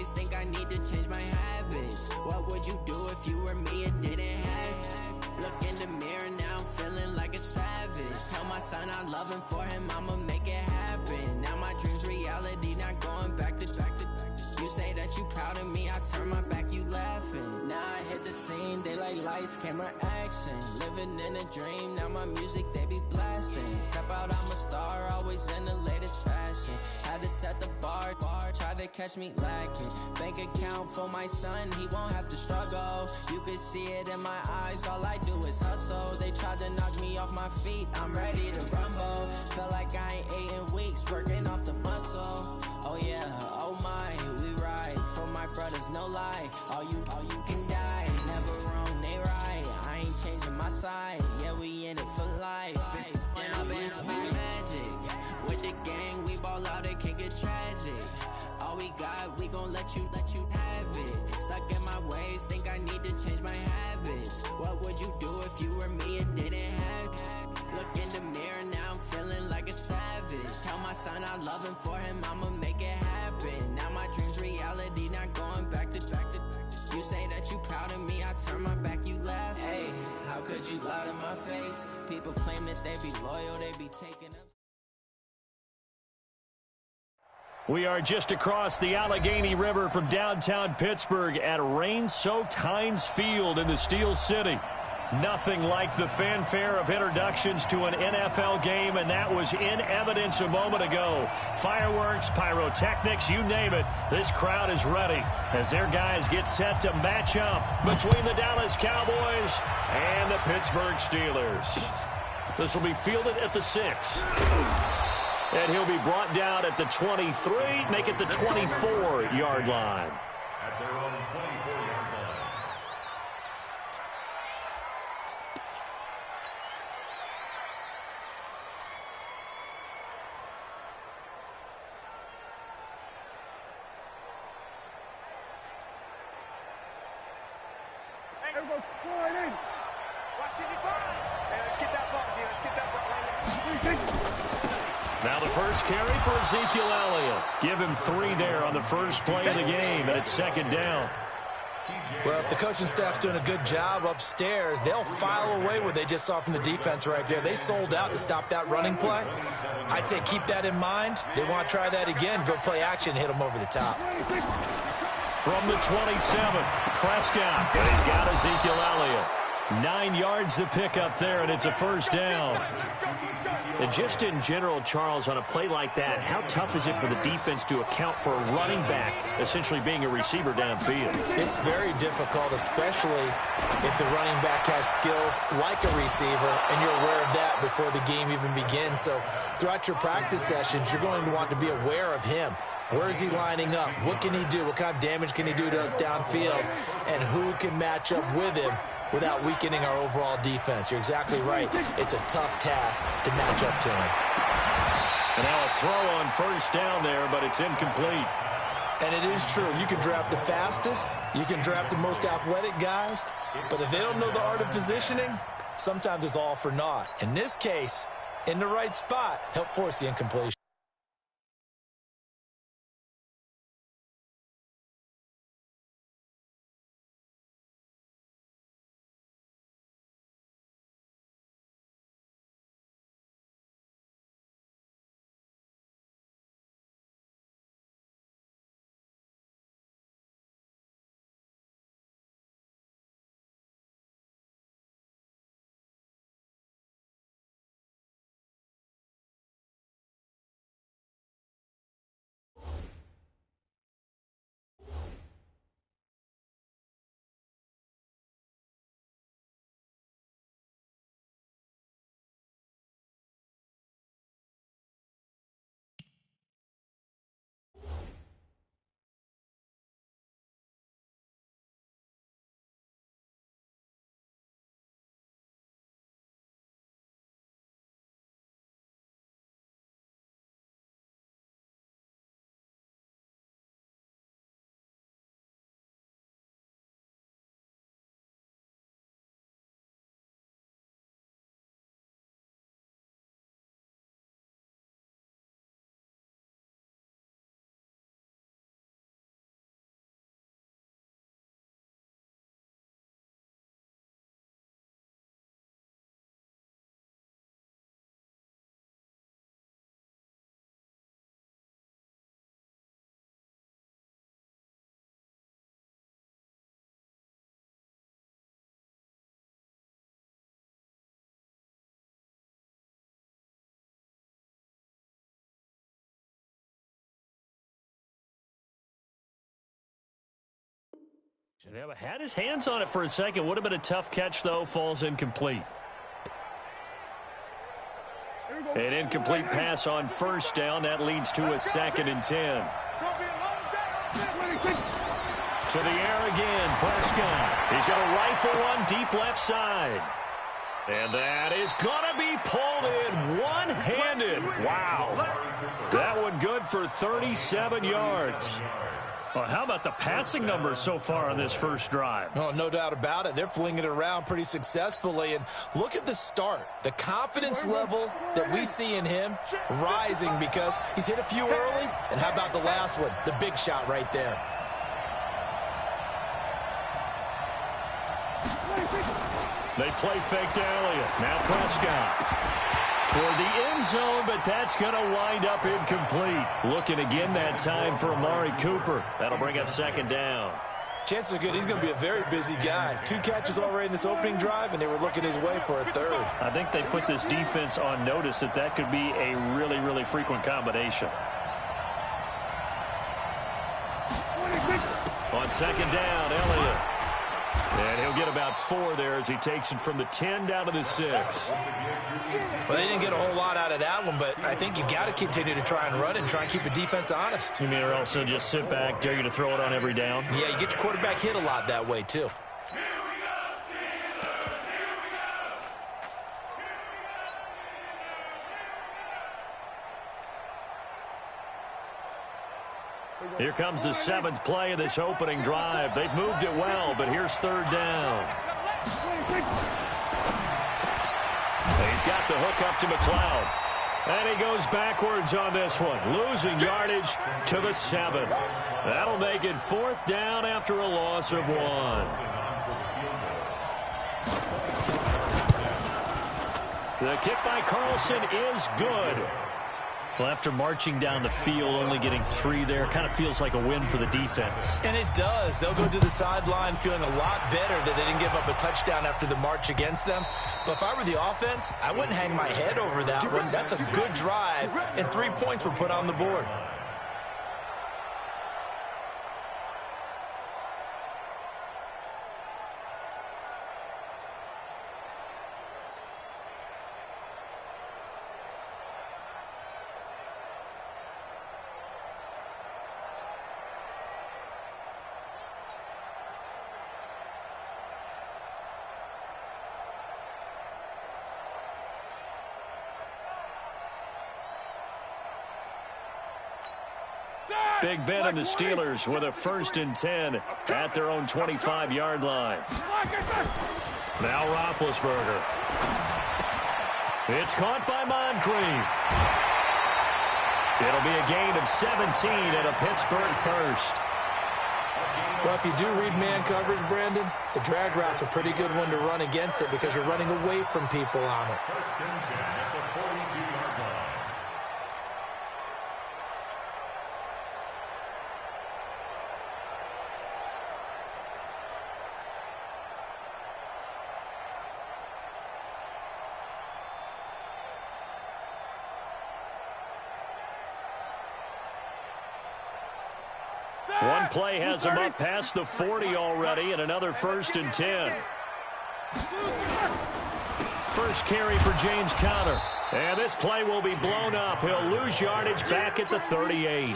ways, think I need to change my habits. What would you do if you were me and didn't have it? Look in the mirror, now I'm feeling like a savage. Tell my son I love him, for him I'ma make it happen. Now my dream's reality, not going back to. You say that you proud of me, I turn my back, you laughing. Now I hit the scene, they like lights, camera, action. Living in a dream, now my music they be blasting. Step out, I'm a star, always in the latest fashion. Had to set the bar, try to catch me lacking. Bank account for my son, he won't have to struggle. You can see it in my eyes, all I do is hustle. They tried to knock me off my feet, I'm ready to rumble. Feel like I ain't ate in weeks, working off the muscle. Oh yeah, oh my, we ride for my brothers, no lie. All you can die, never wrong, they right. I ain't changing my side, yeah, we in it for life. And I've been magic with the gang, we ball out, it can get tragic. All we got, we gon' let you have it. Stuck in my ways, think I need to change my habits. What would you do if you were me and didn't have it? Look in the mirror, now I'm feeling like a savage. Tell my son I love him, for him I'ma make it happen. Now my dream's reality, not going back to. You say that you proud of me, I turn my back, you laugh. Hey, how could you lie to my face? People claim that they be loyal, they be taking up. We are just across the Allegheny River from downtown Pittsburgh at rain-soaked Heinz Field in the Steel City. Nothing like the fanfare of introductions to an NFL game, and that was in evidence a moment ago. Fireworks, pyrotechnics, you name it, this crowd is ready as their guys get set to match up between the Dallas Cowboys and the Pittsburgh Steelers. This will be fielded at the 6. And he'll be brought down at the 23, make it the 24-yard line. At their own 24-yard line. Everybody, go right in. Watch it, hey, let's get that ball, dude. Let's get that ball right here. Now the first carry for Ezekiel Elliott. Give him 3 there on the first play of the game, and it's second down. Well, if the coaching staff's doing a good job upstairs, they'll file away what they just saw from the defense right there. They sold out to stop that running play. I'd say keep that in mind. They want to try that again, go play action, hit them over the top. From the 27, Prescott, but he's got Ezekiel Elliott. 9 yards to pick up there, and it's a first down. And just in general, Charles, on a play like that, how tough is it for the defense to account for a running back essentially being a receiver downfield? It's very difficult, especially if the running back has skills like a receiver, and you're aware of that before the game even begins. So throughout your practice sessions, you're going to want to be aware of him. Where is he lining up? What can he do? What kind of damage can he do to us downfield? And who can match up with him without weakening our overall defense? You're exactly right. It's a tough task to match up to him. And now a throw on first down there, but it's incomplete. And it is true. You can draft the fastest. You can draft the most athletic guys. But if they don't know the art of positioning, sometimes it's all for naught. In this case, in the right spot, help force the incompletion. Yeah, had his hands on it for a second. Would have been a tough catch, though. Falls incomplete. An incomplete pass on first down. That leads to a 2nd and 10. To the air again, Prescott. He's going to rifle one deep left side. And that is going to be pulled in one-handed. Wow. That one good for 37 yards. Well, how about the passing numbers so far on this first drive? Oh, no doubt about it. They're flinging it around pretty successfully. And look at the start. The confidence level that we see in him rising because he's hit a few early. And how about the last one? The big shot right there. They play fake to Elliott. Now Prescott. Toward the end zone, but that's going to wind up incomplete. Looking again that time for Amari Cooper. That'll bring up 2nd down. Chances are good he's going to be a very busy guy. 2 catches already in this opening drive, and they were looking his way for a 3rd. I think they put this defense on notice that could be a really, really frequent combination. On 2nd down, Elliott. And he'll get about 4 there as he takes it from the 10 down to the 6. Well, they didn't get a whole lot out of that one, but I think you've got to continue to try and run and try and keep the defense honest. You mean or also just sit back, dare you to throw it on every down? Yeah, you get your quarterback hit a lot that way, too. Here comes the 7th play of this opening drive. They've moved it well, but here's 3rd down. He's got the hook up to McLeod. And he goes backwards on this one, losing yardage to the 7. That'll make it 4th down after a loss of 1. The kick by Carlson is good. Well, after marching down the field, only getting 3 there, kind of feels like a win for the defense. And it does. They'll go to the sideline feeling a lot better that they didn't give up a touchdown after the march against them. But if I were the offense, I wouldn't hang my head over that one. That's a good drive, and 3 points were put on the board. Big Ben and the Steelers with a 1st and 10 at their own 25-yard line. Now Roethlisberger. It's caught by Moncrief. It'll be a gain of 17 and a Pittsburgh 1st. Well, if you do read man coverage, Brandon, the drag route's a pretty good one to run against it because you're running away from people on it. 1st and 10 at the 42-yard line. One play has him up past the 40 already, and another 1st and 10. First carry for James Conner. And this play will be blown up. He'll lose yardage back at the 38.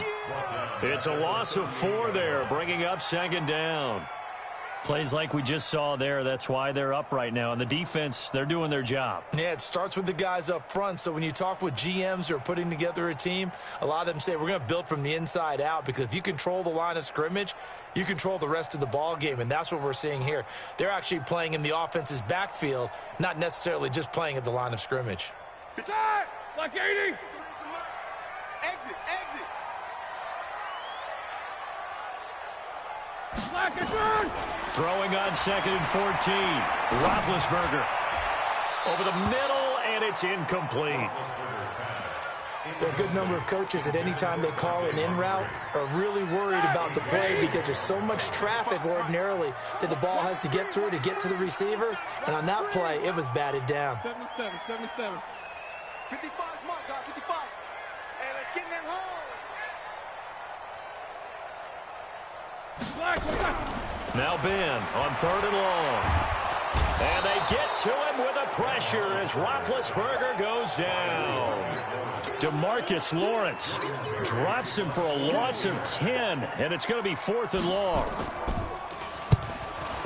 It's a loss of 4 there, bringing up 2nd down. Plays like we just saw there, that's why they're up right now. And the defense, they're doing their job. Yeah, it starts with the guys up front. So when you talk with GMs who are putting together a team, a lot of them say we're going to build from the inside out because if you control the line of scrimmage, you control the rest of the ball game, and that's what we're seeing here. They're actually playing in the offense's backfield, not necessarily just playing at the line of scrimmage. Good time! Like 80! Exit, exit! Black and burn! Throwing on 2nd and 14. Roethlisberger over the middle, and it's incomplete. There are a good number of coaches that any time they call an in route are really worried about the play because there's so much traffic ordinarily that the ball has to get through to get to the receiver. And on that play, it was batted down. 7-7, 7-7. 55 mark, guys, 55. Hey, let's get in them holes. Black. Now Ben on 3rd and long. And they get to him with a pressure as Roethlisberger goes down. DeMarcus Lawrence drops him for a loss of 10, and it's going to be 4th and long.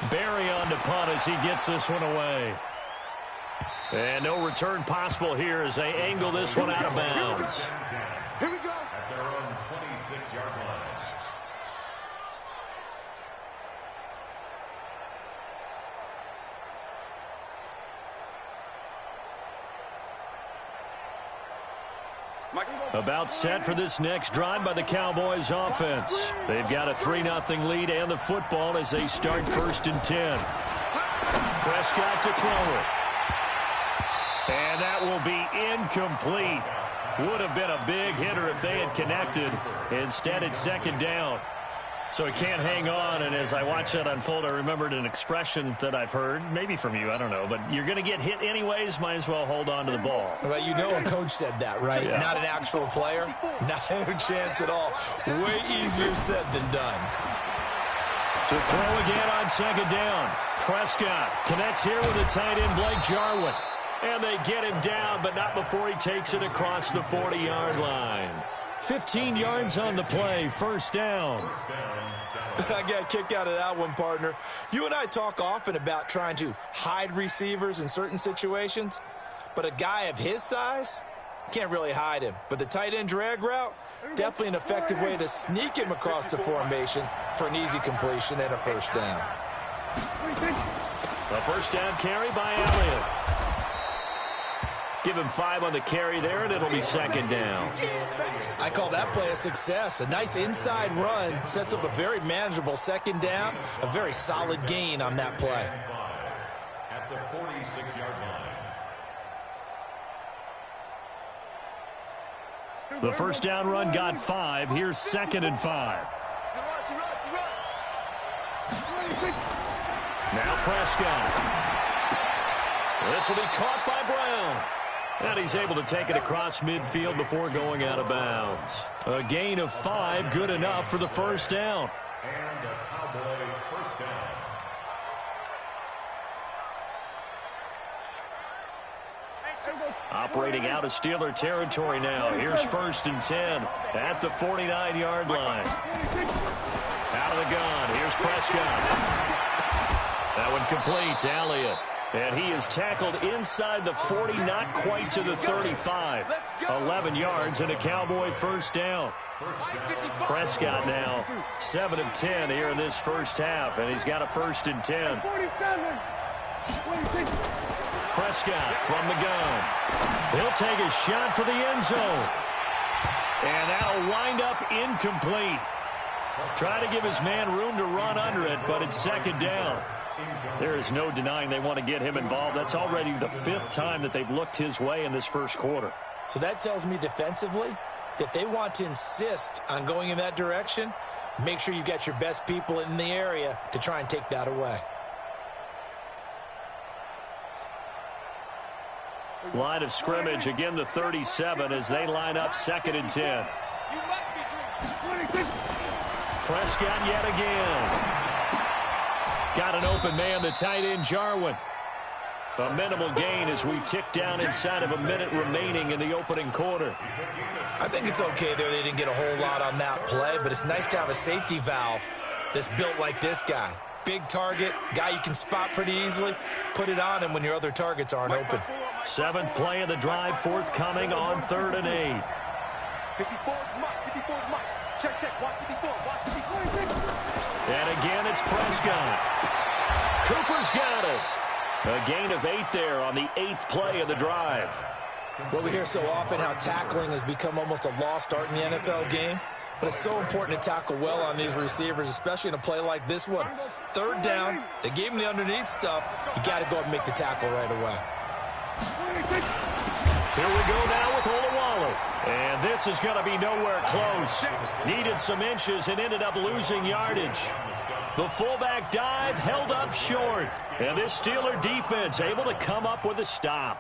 Barry on to punt as he gets this one away. And no return possible here as they angle this one out of bounds. Here we go. At their own 26-yard line. About set for this next drive by the Cowboys offense. They've got a 3-0 lead and the football as they start 1st and 10. Prescott to throw it. And that will be incomplete. Would have been a big hitter if they had connected. Instead, it's 2nd down. So he can't hang on, and as I watch that unfold, I remembered an expression that I've heard, maybe from you, I don't know, but you're going to get hit anyways, might as well hold on to the ball. Well, you know a coach said that, right? Yeah. Not an actual player. Not a chance at all. Way easier said than done. To throw again on 2nd down. Prescott connects here with the tight end, Blake Jarwin. And they get him down, but not before he takes it across the 40-yard line. 15 yards on the play, 1st down. I got a kick out of that one, partner. You and I talk often about trying to hide receivers in certain situations, but a guy of his size can't really hide him. But the tight end drag route, definitely an effective way to sneak him across the formation for an easy completion and a 1st down. A 1st down carry by Elliott. Give him 5 on the carry there, and it'll be 2nd down. I call that play a success. A nice inside run sets up a very manageable 2nd down. A very solid gain on that play. At the 46-yard line. The 1st down run got 5. Here's 2nd and 5. Now Prescott. This will be caught by Brown. And he's able to take it across midfield before going out of bounds. A gain of 5, good enough for the 1st down. And a Cowboy 1st down. Operating out of Steeler territory now. Here's 1st and 10 at the 49-yard line. Out of the gun. Here's Prescott. That one complete to Elliott. And he is tackled inside the 40, not quite to the 35. 11 yards and a Cowboy 1st down. Prescott now 7 of 10 here in this 1st half, and he's got a 1st and 10. Prescott from the gun. He'll take a shot for the end zone. And that'll wind up incomplete. Try to give his man room to run under it, but it's 2nd down. There is no denying they want to get him involved. That's already the 5th time that they've looked his way in this 1st quarter. So that tells me defensively that they want to insist on going in that direction. Make sure you've got your best people in the area to try and take that away. Line of scrimmage, again the 37 as they line up 2nd and 10. Prescott yet again. Got an open man, the tight end, Jarwin. A minimal gain as we tick down inside of a minute remaining in the opening quarter. I think it's okay there. They didn't get a whole lot on that play, but it's nice to have a safety valve that's built like this guy. Big target, guy you can spot pretty easily. Put it on him when your other targets aren't open. 7th play of the drive forthcoming on 3rd and 8. 54 Mike. Check. Watch 54. And again, it's Prescott. Cooper's got it. A gain of 8 there on the 8th play of the drive. Well, we hear so often how tackling has become almost a lost art in the NFL game. But it's so important to tackle well on these receivers, especially in a play like this one. 3rd down, they gave him the underneath stuff. You got to go and make the tackle right away. Here we go now with Olawale. And this is going to be nowhere close. Needed some inches and ended up losing yardage. The fullback dive held up short. And this Steeler defense able to come up with a stop.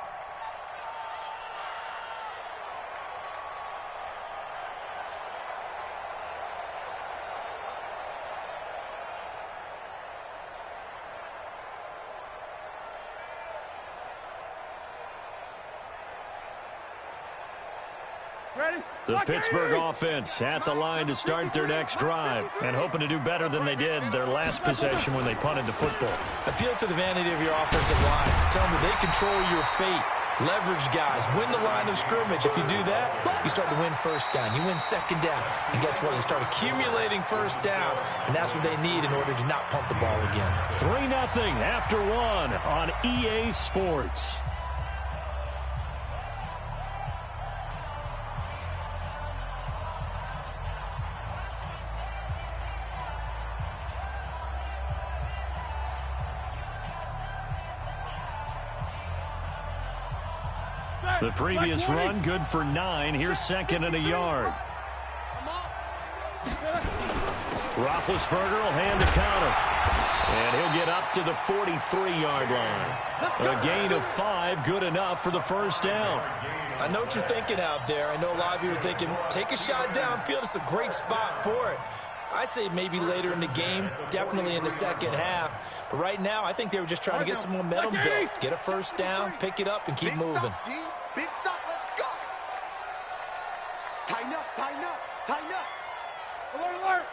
The Pittsburgh offense at the line to start their next drive and hoping to do better than they did their last possession when they punted the football. Appeal to the vanity of your offensive line. Tell them that they control your fate. Leverage guys. Win the line of scrimmage. If you do that, you start to win first down. You win second down. And guess what? You start accumulating first downs. And that's what they need in order to not pump the ball again. 3-0 after 1 on EA Sports. The previous run, good for 9. Here's second and a yard. Roethlisberger will hand the counter. And he'll get up to the 43-yard line. A gain of 5, good enough for the first down. I know what you're thinking out there. I know a lot of you are thinking, take a shot downfield. It's a great spot for it. I'd say maybe later in the game, definitely in the second half. But right now, I think they were just trying to get some momentum built. Get a first down, pick it up, and keep moving. Big stop, let's go. Tighten up, tighten up, tighten up. Alert, alert.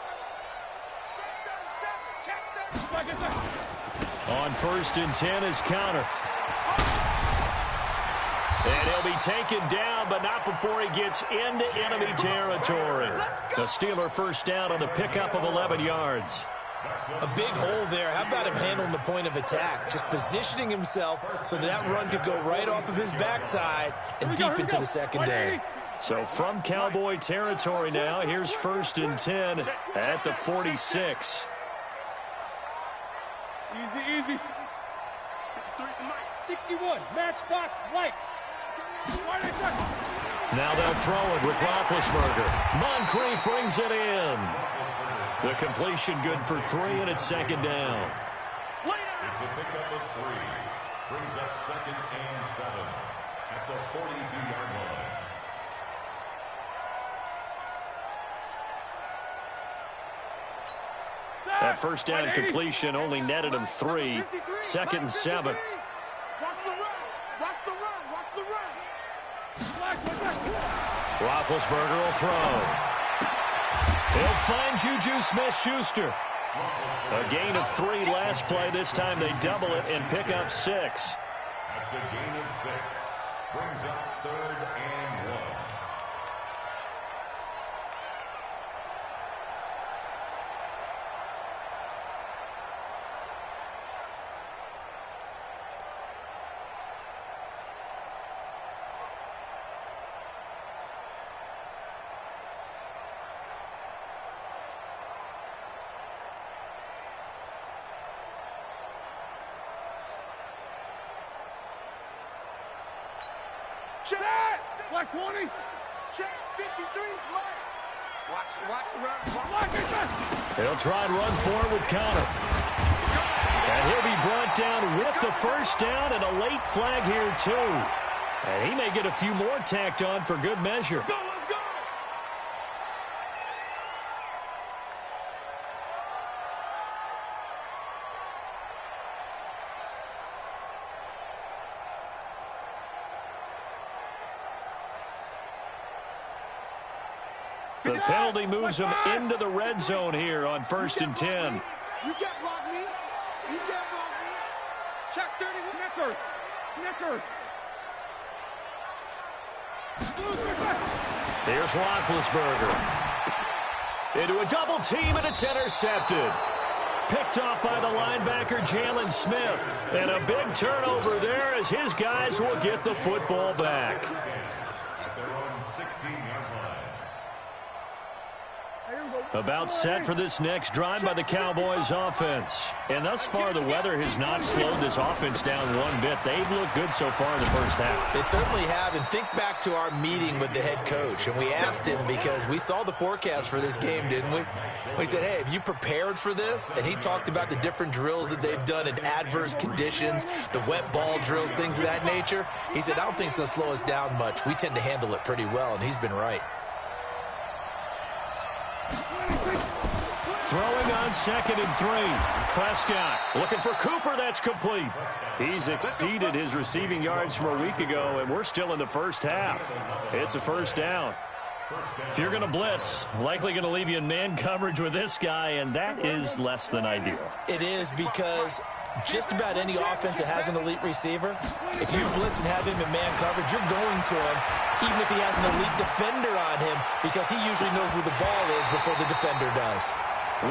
On 1st and 10 is counter. And he'll be taken down, but not before he gets into enemy territory. The Steeler first down on the pickup of 11 yards. A big hole there. How about him handling the point of attack? Just positioning himself so that run could go right off of his backside and deep into the secondary. So from Cowboy territory now, here's 1st and 10 at the 46. Easy, easy. 61, matchbox lights. Now they'll throw it with Roethlisberger. Moncrief brings it in. The completion good for 3, and it's second down. It's a pickup of 3. Brings up 2nd and 7 at the 42-yard line. That first down completion only netted him 3. 2nd and 7. Watch the run. Watch the run. Watch the run. Roethlisberger will throw. He'll find Juju Smith-Schuster. A gain of 3 last play. This time they double it and pick up 6. That's a gain of 6. Brings up 3rd and 1. Check. Black 20. Check. 53 flag. Watch run. He'll try and run forward with counter. And he'll be brought down with the first down and a late flag here too. And he may get a few more tacked on for good measure. Let's go. The penalty moves him into the red zone here on 1st and 10. You can't block me. You can't block me. Check 31. Snicker. Here's Roethlisberger. Into a double team, and it's intercepted. Picked off by the linebacker, Jalen Smith. And a big turnover there as his guys will get the football back. At their own 16-yard line. About set for this next drive by the Cowboys offense. And thus far, the weather has not slowed this offense down one bit. They've looked good so far in the first half. They certainly have. And think back to our meeting with the head coach. And we asked him because we saw the forecast for this game, didn't we? We said, hey, have you prepared for this? And he talked about the different drills that they've done in adverse conditions, the wet ball drills, things of that nature. He said, I don't think it's going to slow us down much. We tend to handle it pretty well, and he's been right. Throwing on 2nd and 3. Prescott looking for Cooper. That's complete. He's exceeded his receiving yards from a week ago, and we're still in the first half. It's a first down. If you're going to blitz, likely going to leave you in man coverage with this guy, and that is less than ideal. It is, because just about any offense that has an elite receiver, if you blitz and have him in man coverage, you're going to him, even if he has an elite defender on him, because he usually knows where the ball is before the defender does.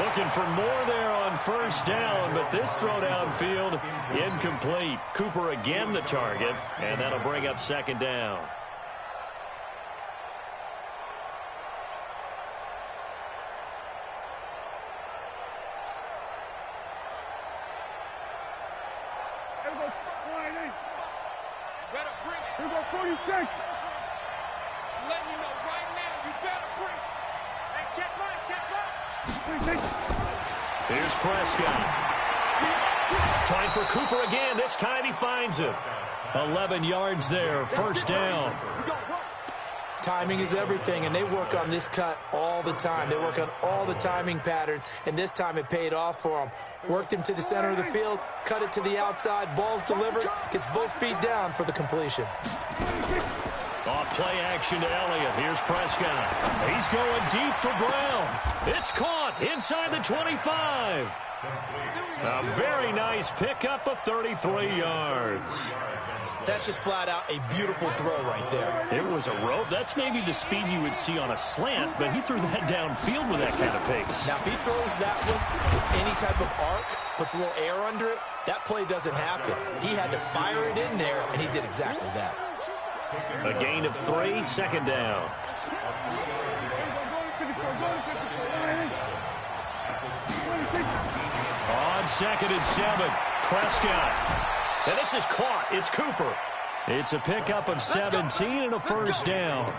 Looking for more there on first down, but this throw downfield incomplete. Cooper again the target, and that'll bring up second down. Here go 46. I'm letting you know right now, you better bring. Hey, check right, check right. Here's Prescott. Trying for Cooper again. This time he finds it. 11 yards there, first down. Timing is everything, and they work on this cut all the time. They work on all the timing patterns, and this time it paid off for them. Worked him to the center of the field, cut it to the outside, ball's delivered, gets both feet down for the completion. Off play action to Elliott. Here's Prescott. He's going deep for Brown. It's caught inside the 25. A very nice pickup of 33 yards. That's just flat out a beautiful throw right there. It was a rope. That's maybe the speed you would see on a slant, but he threw that downfield with that kind of pace. Now, if he throws that one with any type of arc, puts a little air under it, that play doesn't happen. He had to fire it in there, and he did exactly that. A gain of 3, second down. On 2nd and 7, Prescott. And this is caught. It's Cooper. It's a pickup of 17 and a first down.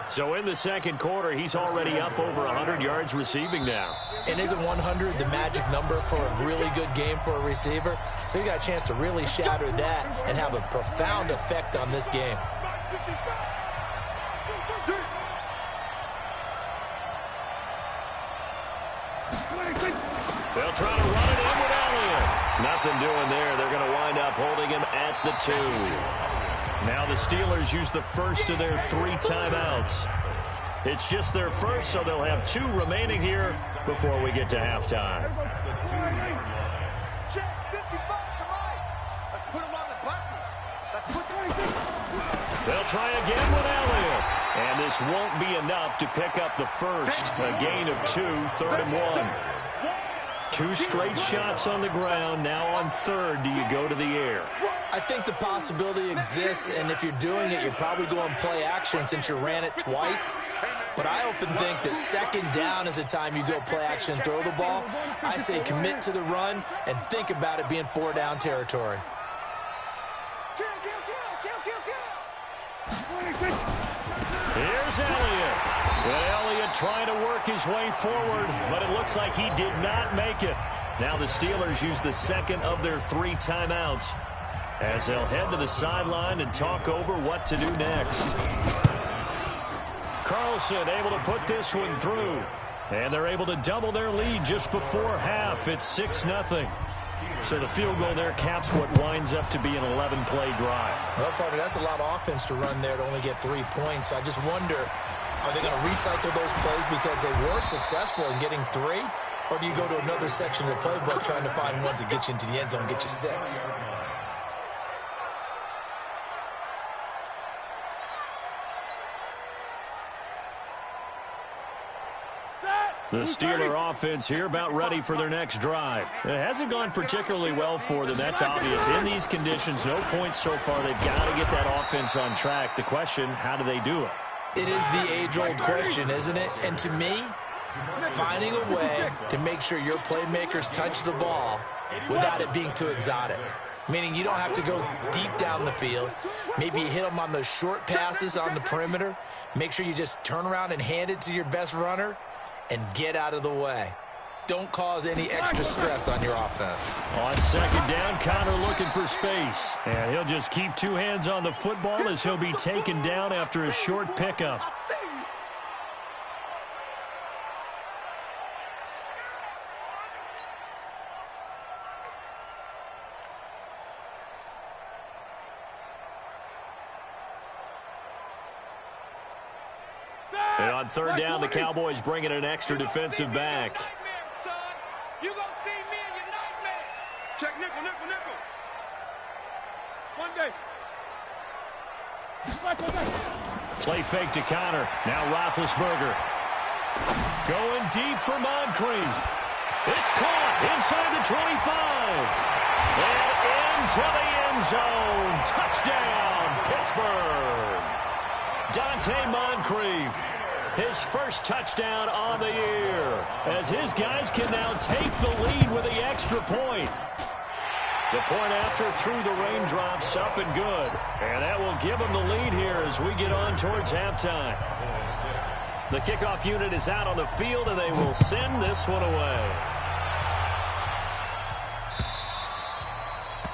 So in the second quarter, he's already up over 100 yards receiving now. And isn't 100 the magic number for a really good game for a receiver? So you got a chance to really shatter that and have a profound effect on this game. They'll try to run it in with Elliott. Nothing doing there. They're going to wind up holding him at the 2. Now the Steelers use the first of their 3 timeouts. It's just their first, so they'll have 2 remaining here before we get to halftime. Check 55 to right. Let's put them on the buses. Let's put them. They'll try again with Elliott. And this won't be enough to pick up the first. A gain of 2, 3rd and 1. 2 straight shots on the ground. Now on 3rd, do you go to the air? I think the possibility exists, and if you're doing it, you're probably going play action since you ran it twice. But I often think that 2nd down is the time you go play action and throw the ball. I say commit to the run and think about it being 4-down territory. Here's Elliott. Well, Elliott trying to work his way forward, but it looks like he did not make it. Now the Steelers use the second of their 3 timeouts as they'll head to the sideline and talk over what to do next. Carlson able to put this one through, and they're able to double their lead just before half. It's 6-0. So the field goal there caps what winds up to be an 11-play drive. Well, Carter, that's a lot of offense to run there to only get 3 points. So I just wonder, are they going to recycle those plays because they were successful in getting 3? Or do you go to another section of the playbook trying to find ones that get you into the end zone and get you 6? The Steeler offense here about ready for their next drive. It hasn't gone particularly well for them. That's obvious. In these conditions, no points so far. They've got to get that offense on track. The question, how do they do it? It is the age-old question, isn't it? And to me, finding a way to make sure your playmakers touch the ball without it being too exotic. Meaning you don't have to go deep down the field. Maybe you hit them on those short passes on the perimeter. Make sure you just turn around and hand it to your best runner and get out of the way. Don't cause any extra stress on your offense. On 2nd down, Connor looking for space. And he'll just keep 2 hands on the football as he'll be taken down after a short pickup. And on third down, the Cowboys bring in an extra defensive back. You gonna see me in your nightmare. Check nickel, nickel, nickel. One day. Play fake to Connor. Now Roethlisberger. Going deep for Moncrief. It's caught inside the 25. And into the end zone. Touchdown, Pittsburgh. Dante Moncrief. His first touchdown on the year. As his guys can now take the lead with the extra point. The point after through the raindrops up and good. And that will give them the lead here as we get on towards halftime. The kickoff unit is out on the field, and they will send this one away.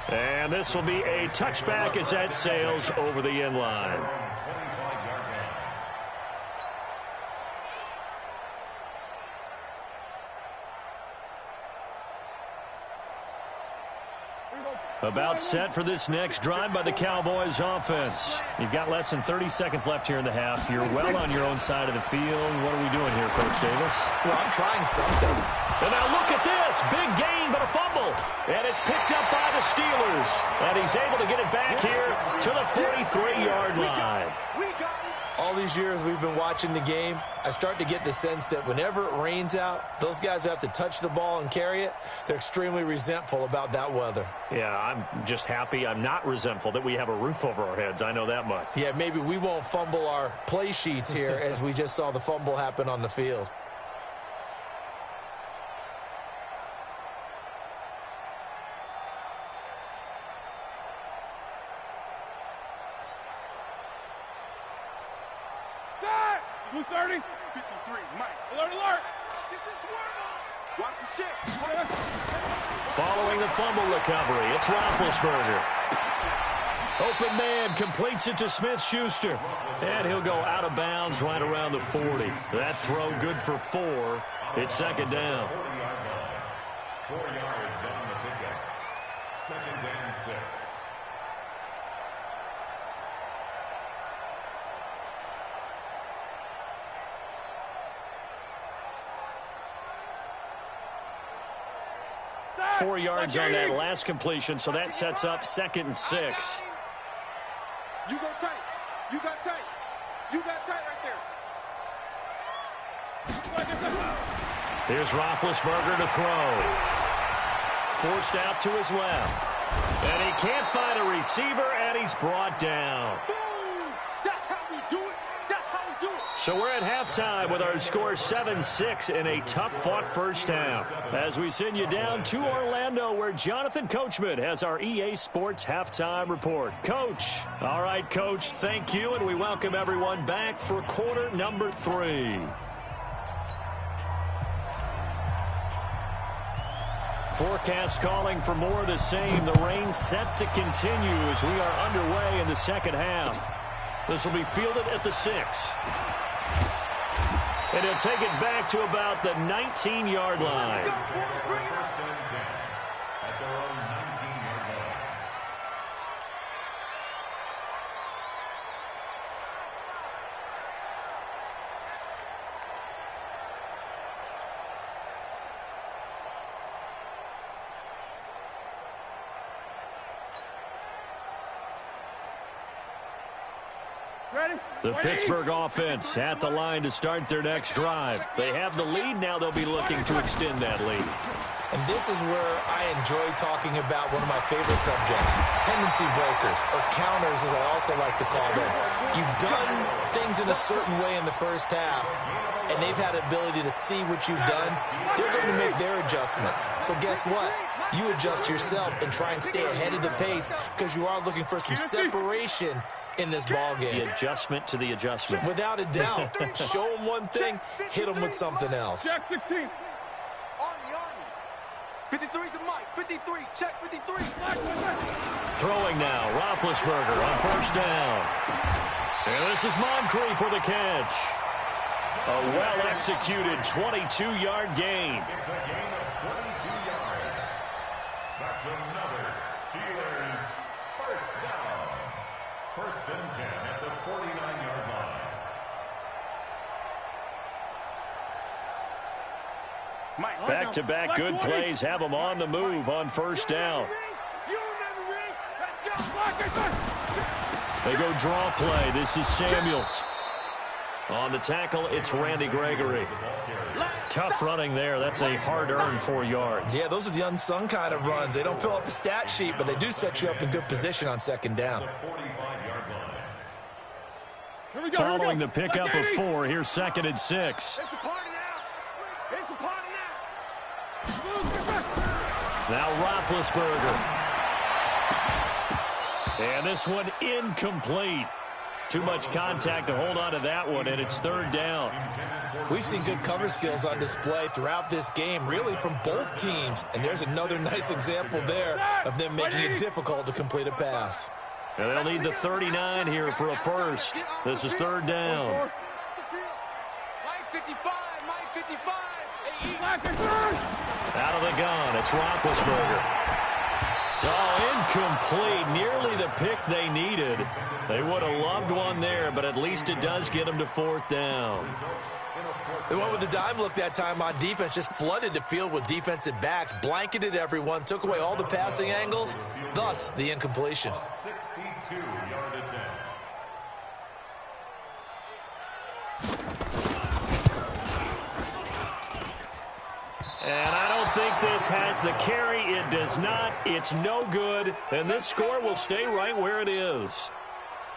And this will be a touchback as that sails over the end line. About set for this next drive by the Cowboys offense. You've got less than 30 seconds left here in the half. You're well on your own side of the field. What are we doing here, Coach Davis? Well, I'm trying something. And now look at this. Big gain, but a fumble. And it's picked up by the Steelers. And he's able to get it back here to the 43-yard line. All these years we've been watching the game, I start to get the sense that whenever it rains out, those guys who have to touch the ball and carry it, they're extremely resentful about that weather. Yeah, I'm just happy I'm not resentful that we have a roof over our heads. I know that much. Yeah, maybe we won't fumble our play sheets here as we just saw the fumble happen on the field. Blue 30. 53, Mike. Alert, alert. Get this word on. Watch the shit. Following the fumble recovery, it's Roethlisberger. Open man completes it to Smith-Schuster. And he'll go out of bounds right around the 40. That throw good for 4. It's second down. 4 yards on the pickup. Second and 6. That 4 yards on that last completion, so that sets up 2nd and 6. You go tight. You got tight. You got tight right there. Here's Roethlisberger to throw. Forced out to his left. And he can't find a receiver, and he's brought down. Boom! That's how we do it. That's how we do it. So we're at halftime with our score 7-6 in a tough-fought first half. As we send you down to Orlando, where Jonathan Coachman has our EA Sports halftime report. Coach. All right, Coach, thank you, and we welcome everyone back for quarter number 3. Forecast calling for more of the same. The rain set to continue as we are underway in the second half. This will be fielded at the 6. And he'll take it back to about the 19-yard line. First and 10 at their own 19-yard line. The Pittsburgh offense at the line to start their next drive. They have the lead. Now they'll be looking to extend that lead. And this is where I enjoy talking about one of my favorite subjects, tendency breakers, or counters as I also like to call them. You've done things in a certain way in the first half, and they've had the ability to see what you've done. They're going to make their adjustments. So guess what? You adjust yourself and try and stay ahead of the pace because you are looking for some separation in this ball game. The adjustment to the adjustment. Without a doubt. Show them one thing, hit them with something else. Check 16. Army. 53 to Mike. 53. Check 53. Throwing now. Roethlisberger on first down. And this is Moncrief for the catch. A well-executed 22-yard gain. It's a gain of 22 yards. That's another Steelers first down. First and 10 at the 49-yard line. Back-to-back good plays have them on the move on first down. They go draw play. This is Samuels. On the tackle, it's Randy Gregory. Tough running there. That's a hard-earned 4 yards. Yeah, those are the unsung kind of runs. They don't fill up the stat sheet, but they do set you up in good position on second down. Following the pickup of 4, here's 2nd and 6. Now Roethlisberger. And this one incomplete. Too much contact to hold on to that one, and it's 3rd down. We've seen good cover skills on display throughout this game, really from both teams. And there's another nice example there of them making it difficult to complete a pass. And they'll need the 39 here for a first. This is 3rd down. Out of the gun, it's Roethlisberger. Oh, incomplete. Nearly the pick they needed. They would have loved one there, but at least it does get them to 4th down. They went with the dime look that time on defense, just flooded the field with defensive backs, blanketed everyone, took away all the passing angles, thus the incompletion. 62-yard attempt. And I don't think this has the carry. It does not. It's no good. And this score will stay right where it is.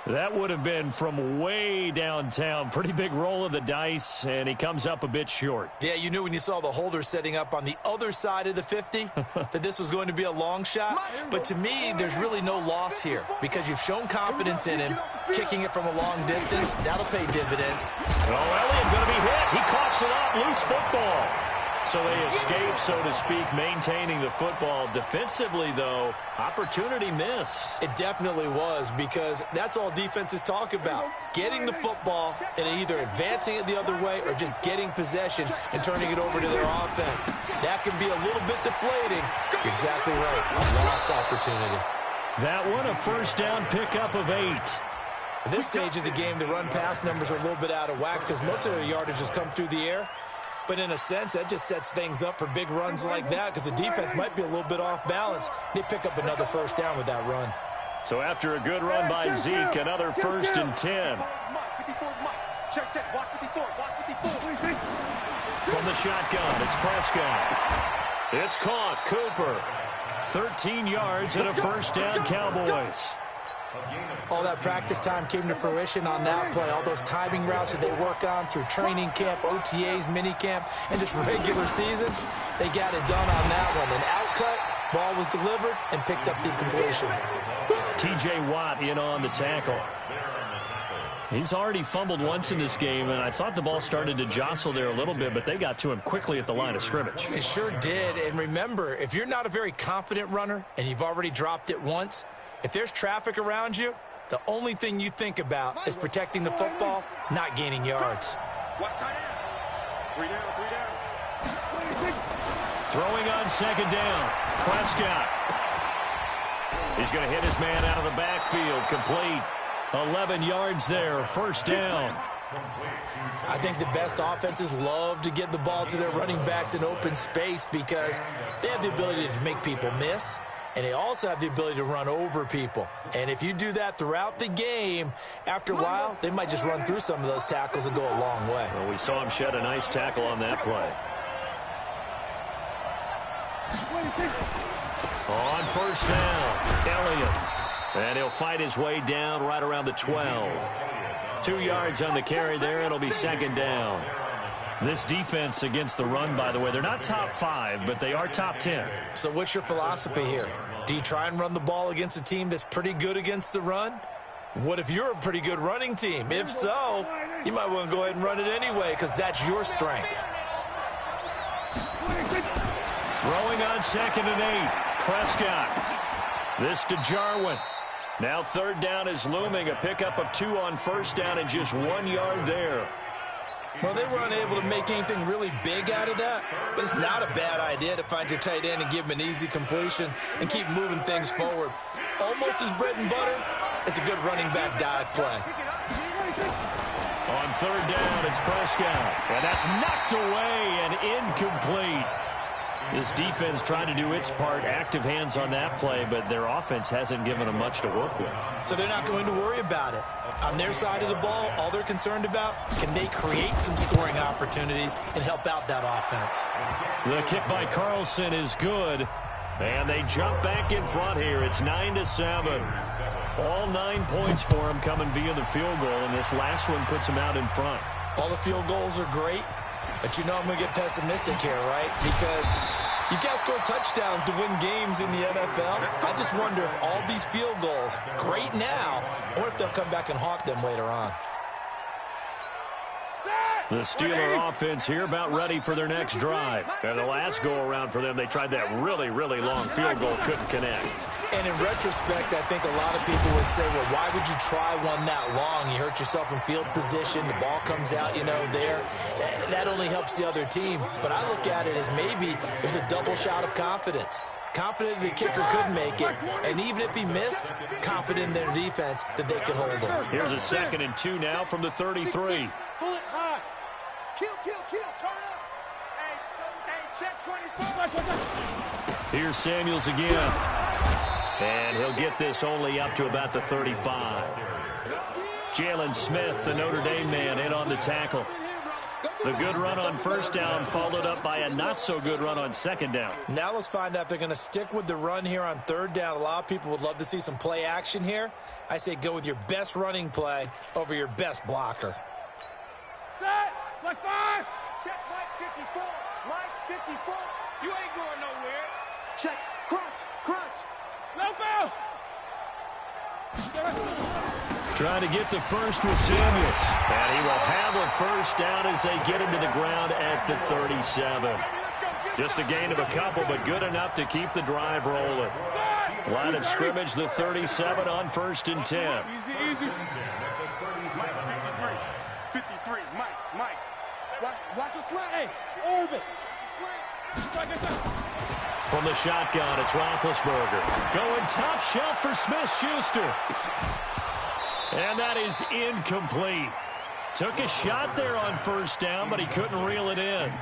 That would have been from way downtown. Pretty big roll of the dice, and he comes up a bit short. Yeah, you knew when you saw the holder setting up on the other side of the 50 that this was going to be a long shot. But to me, there's really no loss here because you've shown confidence in him. Kicking it from a long distance, that'll pay dividends. Oh, Elliott going to be hit. He coughs it up. Loose football. So they escape, so to speak, maintaining the football. Defensively, though, opportunity miss. It definitely was because that's all defenses talk about. Getting the football and either advancing it the other way or just getting possession and turning it over to their offense. That can be a little bit deflating. You're exactly right. A lost opportunity. That one a first down pickup of 8. At this stage of the game, the run-pass numbers are a little bit out of whack because most of the yardage has come through the air. But in a sense, that just sets things up for big runs like that because the defense might be a little bit off balance. They pick up another first down with that run. So after a good run by Zeke, another 1st and 10. From the shotgun, it's Prescott. It's caught. Cooper. 13 yards and a first down, Cowboys. All that practice time came to fruition on that play. All those timing routes that they work on through training camp, OTAs, mini camp, and just regular season, they got it done on that one. An outcut, ball was delivered, and picked up the completion. T.J. Watt in on the tackle. He's already fumbled once in this game, and I thought the ball started to jostle there a little bit, but they got to him quickly at the line of scrimmage. They sure did, and remember, if you're not a very confident runner and you've already dropped it once, if there's traffic around you, the only thing you think about is protecting the football, not gaining yards. Watch tight end. 3 down. Throwing on 2nd down. Prescott. He's going to hit his man out of the backfield. Complete. 11 yards there. First down. I think the best offenses love to get the ball to their running backs in open space because they have the ability to make people miss. And they also have the ability to run over people. And if you do that throughout the game, after a while, they might just run through some of those tackles and go a long way. Well, we saw him shed a nice tackle on that play. On first down, Elliott. And he'll fight his way down right around the 12. 2 yards on the carry there. It'll be 2nd down. This defense against the run, by the way, they're not top 5, but they are top 10. So what's your philosophy here? Do you try and run the ball against a team that's pretty good against the run? What if you're a pretty good running team? If so, you might want to go ahead and run it anyway because that's your strength. Throwing on 2nd and 8. Prescott. This to Jarwin. Now 3rd down is looming. A pickup of 2 on first down and just 1 yard there. Well, they were unable to make anything really big out of that, but it's not a bad idea to find your tight end and give him an easy completion and keep moving things forward. Almost as bread and butter as a good running back dive play. On third down, it's Prescott. And that's knocked away and incomplete. This defense trying to do its part, active hands on that play, but their offense hasn't given them much to work with. So they're not going to worry about it. On their side of the ball, all they're concerned about, can they create some scoring opportunities and help out that offense? The kick by Carlson is good, and they jump back in front here. It's 9-7. All 9 points for them coming via the field goal, and this last one puts them out in front. All the field goals are great, but you know I'm going to get pessimistic here, right? Because you got to score touchdowns to win games in the NFL. I just wonder if all these field goals, great now, or if they'll come back and haunt them later on. The Steeler offense here about ready for their next drive. And the last go-around for them, they tried that really, really long field goal, couldn't connect. And in retrospect, I think a lot of people would say, well, why would you try one that long? You hurt yourself in field position. The ball comes out, you know, there. That only helps the other team. But I look at it as maybe there's a double shot of confidence. Confident the kicker could make it. And even if he missed, confident in their defense that they can hold him. Here's a 2nd and 2 now from the 33. Pull it high. Kill, turn up. Hey, check 24. Here's Samuels again. And he'll get this only up to about the 35. Jalen Smith, the Notre Dame man, in on the tackle. The good run on first down followed up by a not-so-good run on second down. Now let's find out if they're going to stick with the run here on third down. A lot of people would love to see some play action here. I say go with your best running play over your best blocker. Set. Like 5. Check Mike 54. Mike 54. You ain't going nowhere. Check. Crunch. No foul. Trying to get the first with Samuels. And he will have a first down as they get him to the ground at the 37. Just a gain of a couple, but good enough to keep the drive rolling. Line of scrimmage, the 37 on 1st and 10. Easy. 53. Mike. Watch a slant. Hey, orbit. From the shotgun, it's Roethlisberger. Going top shelf for Smith-Schuster. And that is incomplete. Took a shot there on first down, but he couldn't reel it in.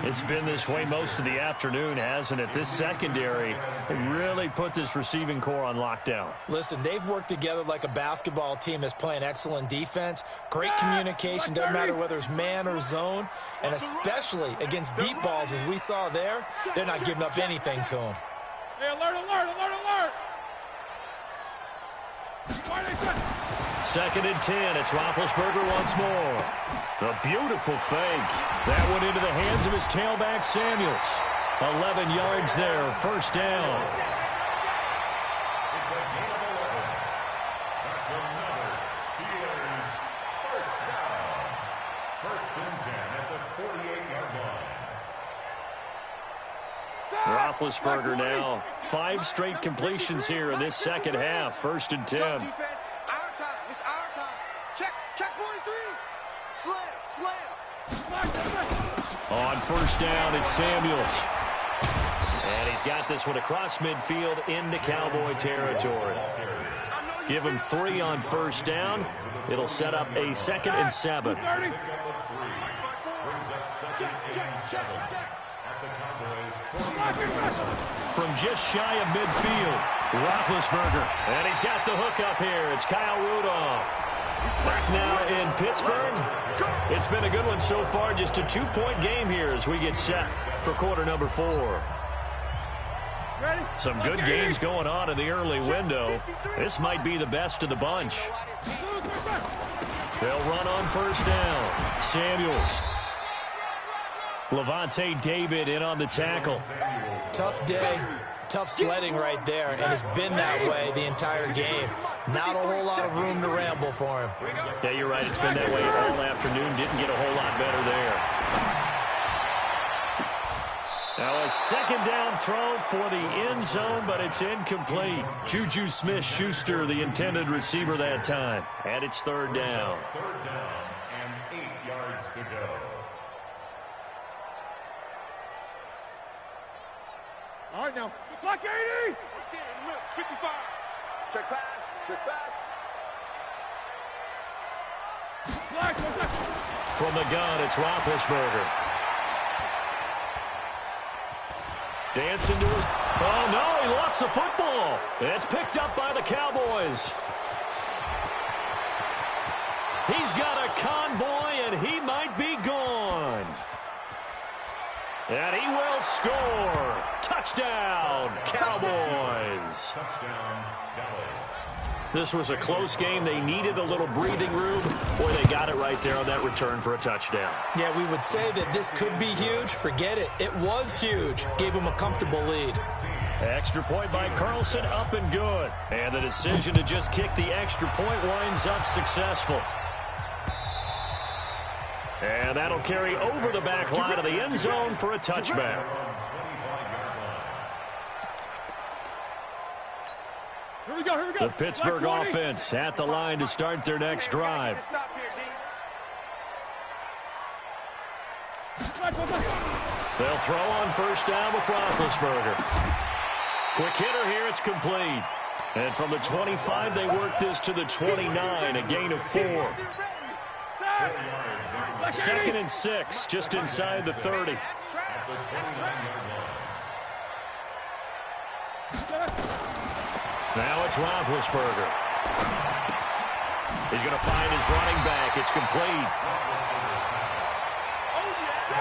It's been this way most of the afternoon, hasn't it? This secondary really put this receiving core on lockdown. Listen, they've worked together like a basketball team that's playing excellent defense. Great communication, doesn't matter whether it's man or zone. And especially against deep balls, as we saw there, they're not giving up anything to them. Hey, alert. 2nd and 10. It's Roethlisberger once more. A beautiful fake. That went into the hands of his tailback, Samuels. 11 yards there, first down. It's a gain of 11. That's another Steelers first down. 1st and 10 at the 48-yard line. Roethlisberger now. 5 straight completions here in this second half. 1st and 10. It's our time. Check 43. Slam. On first down, it's Samuels. And he's got this one across midfield into Cowboy territory. Give him 3 on first down. It'll set up a 2nd and 7. Brings up 2nd and 7 at the Cowboys. From just shy of midfield, Roethlisberger. And he's got the hook up here. It's Kyle Rudolph. Back now in Pittsburgh. It's been a good one so far. Just a 2-point game here as we get set for quarter number 4. Some good games going on in the early window. This might be the best of the bunch. They'll run on first down. Samuels. Levante David in on the tackle. Tough day, tough sledding right there, and it's been that way the entire game. Not a whole lot of room to ramble for him. Yeah, you're right. It's been that way all afternoon. Didn't get a whole lot better there. Now a 2nd down throw for the end zone, but it's incomplete. Juju Smith-Schuster, the intended receiver that time. And it's 3rd down. 3rd down and 8 yards to go. All right, now. Block 80. 55. Check pass. From the gun, it's Roethlisberger. Dancing to his... Oh, no, he lost the football. It's picked up by the Cowboys. He's got a convoy, and he might be gone. And he will score. Touchdown, Cowboys. Touchdown, Dallas. This was a close game. They needed a little breathing room. Boy, they got it right there on that return for a touchdown. Yeah, we would say that this could be huge. Forget it. It was huge. Gave them a comfortable lead. Extra point by Carlson, up and good. And the decision to just kick the extra point winds up successful. And that'll carry over the back line of the end zone for a touchback. Here we go. The Pittsburgh offense at the line to start their next drive. They'll throw on first down with Roethlisberger. Quick hitter here, it's complete. And from the 25, they work this to the 29, a gain of 4. 2nd and 6, just inside the 30. Now it's Roethlisberger. He's going to find his running back. It's complete.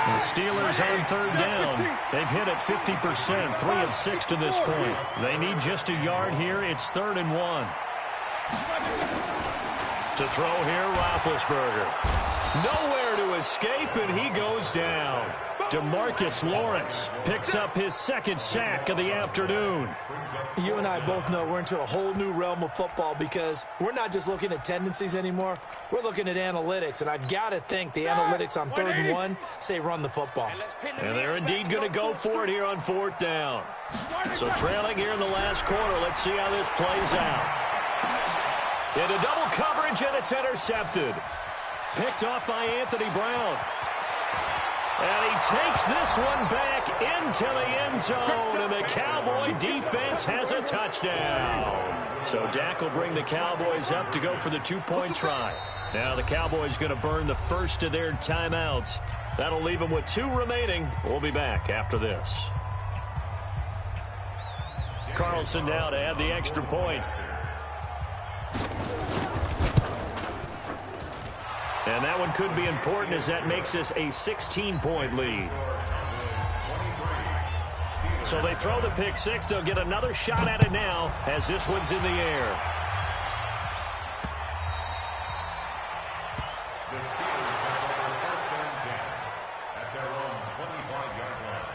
The Steelers on 3rd down. They've hit it 50%, 3 of 6 to this point. They need just a yard here. It's 3rd and 1. To throw here, Roethlisberger. Nowhere to escape, and he goes down. DeMarcus Lawrence picks up his 2nd sack of the afternoon. You and I both know we're into a whole new realm of football because we're not just looking at tendencies anymore. We're looking at analytics, and I've got to think the analytics on 3rd and 1 say run the football. And they're indeed going to go for it here on 4th down. So trailing here in the last quarter, let's see how this plays out. Into double coverage, and it's intercepted. Picked off by Anthony Brown. And he takes this one back into the end zone, and the Cowboy defense has a touchdown. So Dak will bring the Cowboys up to go for the 2-point try. Now the Cowboys going to burn the first of their timeouts. That'll leave them with 2 remaining. We'll be back after this. Carlson now to add the extra point. And that one could be important as that makes this a 16-point lead. So they throw the pick 6. They'll get another shot at it now as this one's in the air. The Steelers have over 1st and 10 at their own 25-yard line.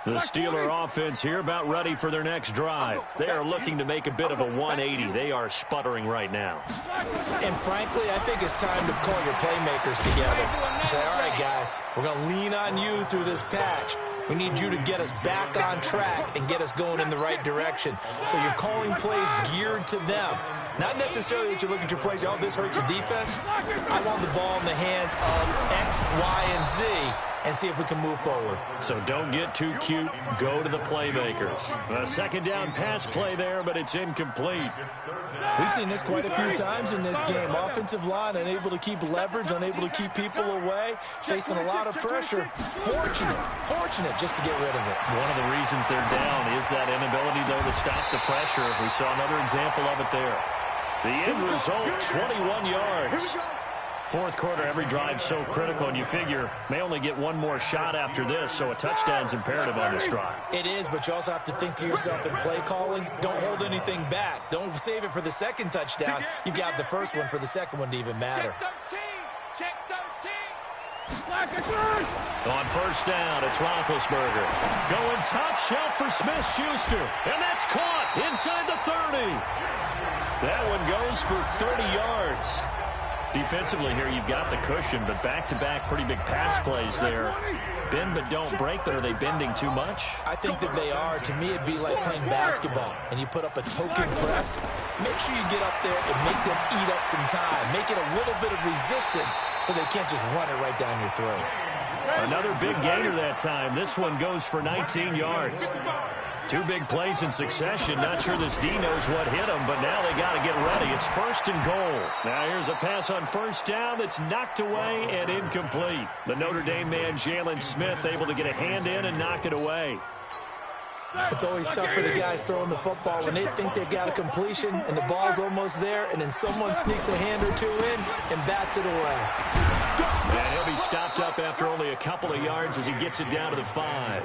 The Steeler offense here about ready for their next drive. They are looking to make a bit of a 180. They are sputtering right now. And frankly, I think it's time to call your playmakers together and say, all right, guys, we're going to lean on you through this patch. We need you to get us back on track and get us going in the right direction. So you're calling plays geared to them. Not necessarily that you look at your plays, oh, this hurts the defense. I want the ball in the hands of X, Y, and Z and see if we can move forward. So don't get too cute. Go to the playmakers. A 2nd down pass play there, but it's incomplete. We've seen this quite a few times in this game. Offensive line unable to keep leverage, unable to keep people away, facing a lot of pressure. Fortunate just to get rid of it. One of the reasons they're down is that inability, though, to stop the pressure. We saw another example of it there. The end result, 21 yards. 4th quarter, every drive so critical, and you figure may only get one more shot after this, so a touchdown's imperative on this drive. It is, but you also have to think to yourself in play calling, don't hold anything back. Don't save it for the 2nd touchdown. You got the first one for the 2nd one to even matter. Check 13. On first down, it's Roethlisberger. Going top shelf for Smith-Schuster, and that's caught inside the 30. That one goes for 30 yards. Defensively here, you've got the cushion, but back-to-back pretty big pass plays there. Bend but don't break, but are they bending too much? I think that they are. To me, it'd be like playing basketball, and you put up a token press. Make sure you get up there and make them eat up some time. Make it a little bit of resistance so they can't just run it right down your throat. Another big gainer that time. This one goes for 19 yards. Two big plays in succession. Not sure this D knows what hit him, but now they got to get ready. It's 1st and goal. Now here's a pass on 1st down that's knocked away and incomplete. The Notre Dame man, Jalen Smith, able to get a hand in and knock it away. It's always tough for the guys throwing the football when they think they've got a completion and the ball's almost there, and then someone sneaks a hand or two in and bats it away. And he'll be stopped up after only a couple of yards as he gets it down to the 5.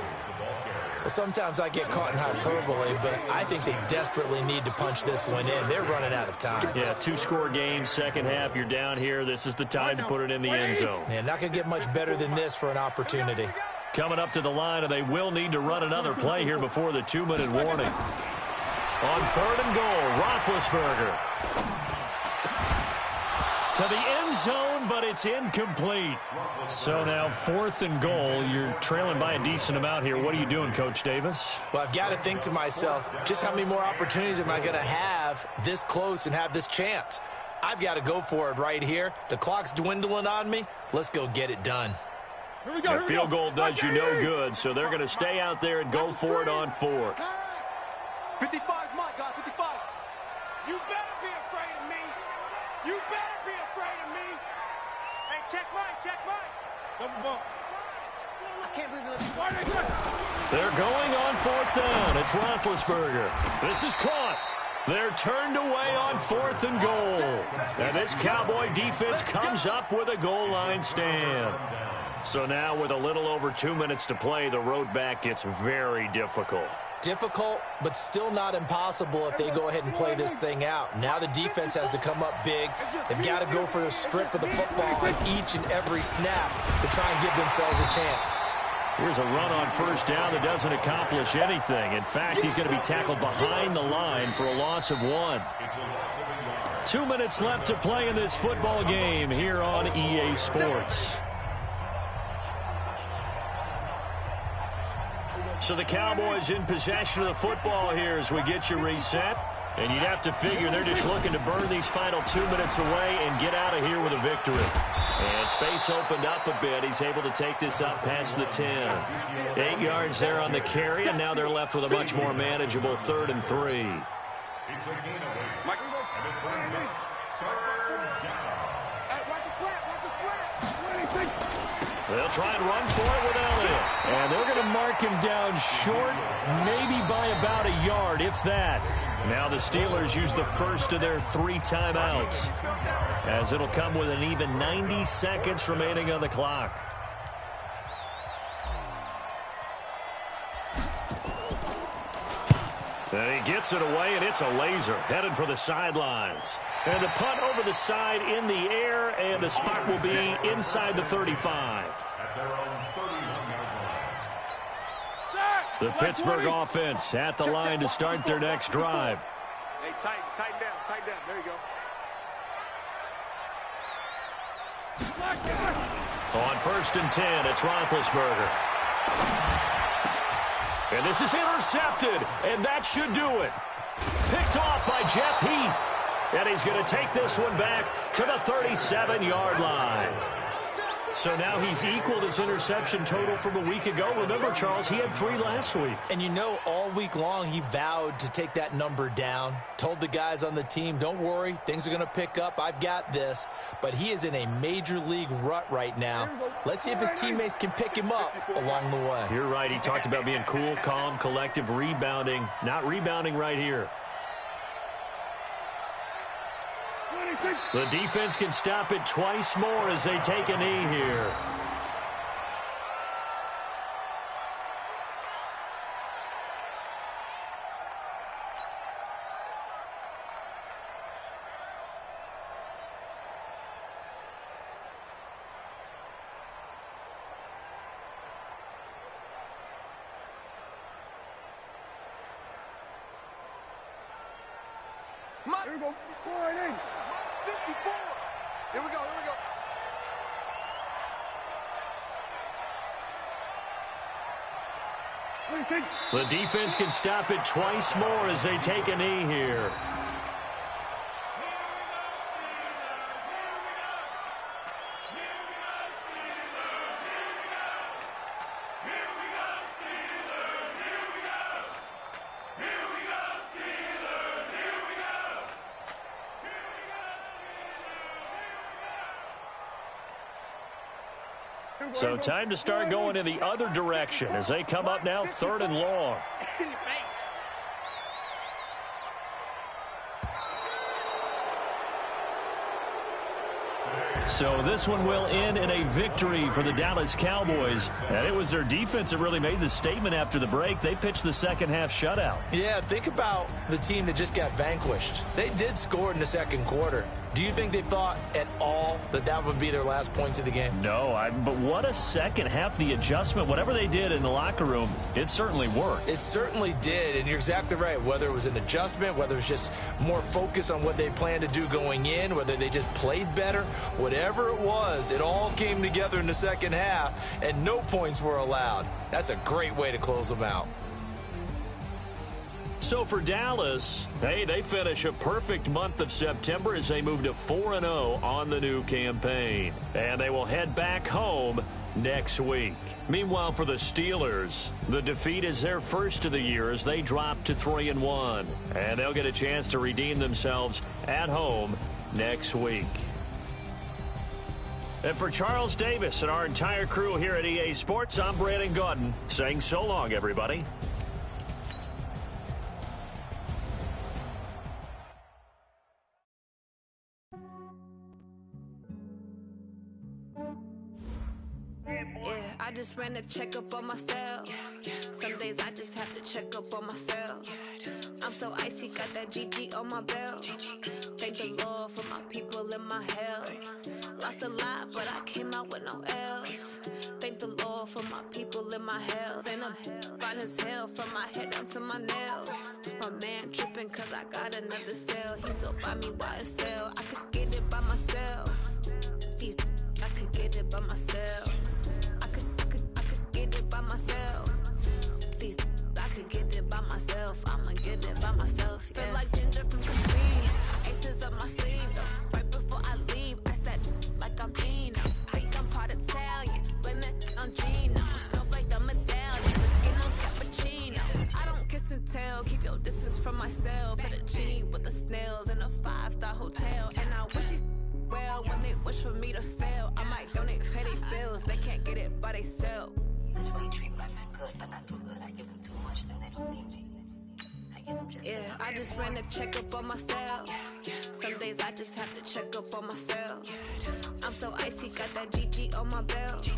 Well, sometimes I get caught in hyperbole, but I think they desperately need to punch this one in. They're running out of time. Yeah, 2-score game, second half. You're down here. This is the time to put it in the end zone. Man, not going to get much better than this for an opportunity. Coming up to the line, and they will need to run another play here before the 2-minute warning. On 3rd and goal, Roethlisberger. To the end zone, but it's incomplete. So now 4th and goal. You're trailing by a decent amount here. What are you doing, Coach Davis? Well, I've got to think to myself, just how many more opportunities am I going to have this close and have this chance? I've got to go for it right here. The clock's dwindling on me. Let's go get it done. The field goal does you no good, so they're going to stay out there and go for it on 4th. 55 is my guy, 55. You better be afraid of me. You better be afraid of me. Hey, check right, check right. Double bump. I can't believe it. They're going on 4th down. It's Roethlisberger. This is caught. They're turned away on 4th and goal. And this Cowboy defense comes up with a goal line stand. So now with a little over 2 minutes to play, the road back gets very difficult. Difficult, but still not impossible if they go ahead and play this thing out. Now the defense has to come up big. They've got to go for the strip of the football on each and every snap to try and give themselves a chance. Here's a run on 1st down that doesn't accomplish anything. In fact, he's going to be tackled behind the line for a loss of 1. 2 minutes left to play in this football game here on EA Sports. So the Cowboys in possession of the football here as we get you reset. And you'd have to figure they're just looking to burn these final 2 minutes away and get out of here with a victory. And space opened up a bit. He's able to take this up past the 10. 8 yards there on the carry, and now they're left with a much more manageable 3rd and 3. It's a gain away. And it brings up 3rd down. Watch his flat, watch his flat. They'll try and run for it with Elliott. And they're going to mark him down short, maybe by about a yard, if that. Now the Steelers use the first of their 3 timeouts, as it'll come with an even 90 seconds remaining on the clock. And he gets it away, and it's a laser headed for the sidelines. And the punt over the side in the air, and the spot will be inside the 35. At their own 31-yard line. The Pittsburgh offense at the line to start their next drive. Hey, tighten down. There you go. On 1st and 10, it's Roethlisberger. And this is intercepted, and that should do it. Picked off by Jeff Heath. And he's going to take this one back to the 37-yard line. So now he's equaled his interception total from a week ago. Remember, Charles, he had 3 last week. And you know, all week long he vowed to take that number down. Told the guys on the team, don't worry, things are going to pick up. I've got this. But he is in a major league rut right now. Let's see if his teammates can pick him up along the way. You're right. He talked about being cool, calm, collective, rebounding. Not rebounding right here. The defense can stop it twice more as they take a knee here. Here we go. 54. Here we go. The defense can stop it twice more as they take a knee here. So time to start going in the other direction as they come up now 3rd and long. So this one will end in a victory for the Dallas Cowboys. And it was their defense that really made the statement after the break. They pitched the second-half shutout. Yeah, think about the team that just got vanquished. They did score in the second quarter. Do you think they thought at all that that would be their last points of the game? No, but what a second half. The adjustment, whatever they did in the locker room, it certainly worked. It certainly did, and you're exactly right. Whether it was an adjustment, whether it was just more focus on what they planned to do going in, whether they just played better, whatever it was, it all came together in the second half, and no points were allowed. That's a great way to close them out. So for Dallas, hey, they finish a perfect month of September as they move to 4-0 on the new campaign. And they will head back home next week. Meanwhile, for the Steelers, the defeat is their first of the year as they drop to 3-1. And they'll get a chance to redeem themselves at home next week. And for Charles Davis and our entire crew here at EA Sports, I'm Brandon Gaudin saying so long, everybody. I just ran a checkup on myself. Some days I just have to check up on myself. I'm so icy, got that GG on my belt. Thank the Lord for my people and my health. Lost a lot, but I came out with no else. Thank the Lord for my people and my health. And I'm fine as hell from my head down to my nails. My man tripping cause I got another cell. He still buy me YSL. I could get it by myself. I could get it by myself. By myself. I could get it by myself. I'ma get it by myself. Yeah. Feel like ginger from the scene. Aces up my sleeve though. Right before I leave, I said like I'm Dino. Think I'm part Italian. Blame that on Gino. Smells like the medallion. Skin on cappuccino. I don't kiss and tell. Keep your distance from myself. At a genie with the snails in a 5-star hotel. And I wish he's well when they wish for me to fail. I might donate, pay their bills. They can't get it by themselves. That's why you treat my friend good, but not too good. I give them too much, then they don't need me. I give them just enough. I just ran a checkup on myself. Some days I just have to check up on myself. I'm so icy, got that GG on my belt.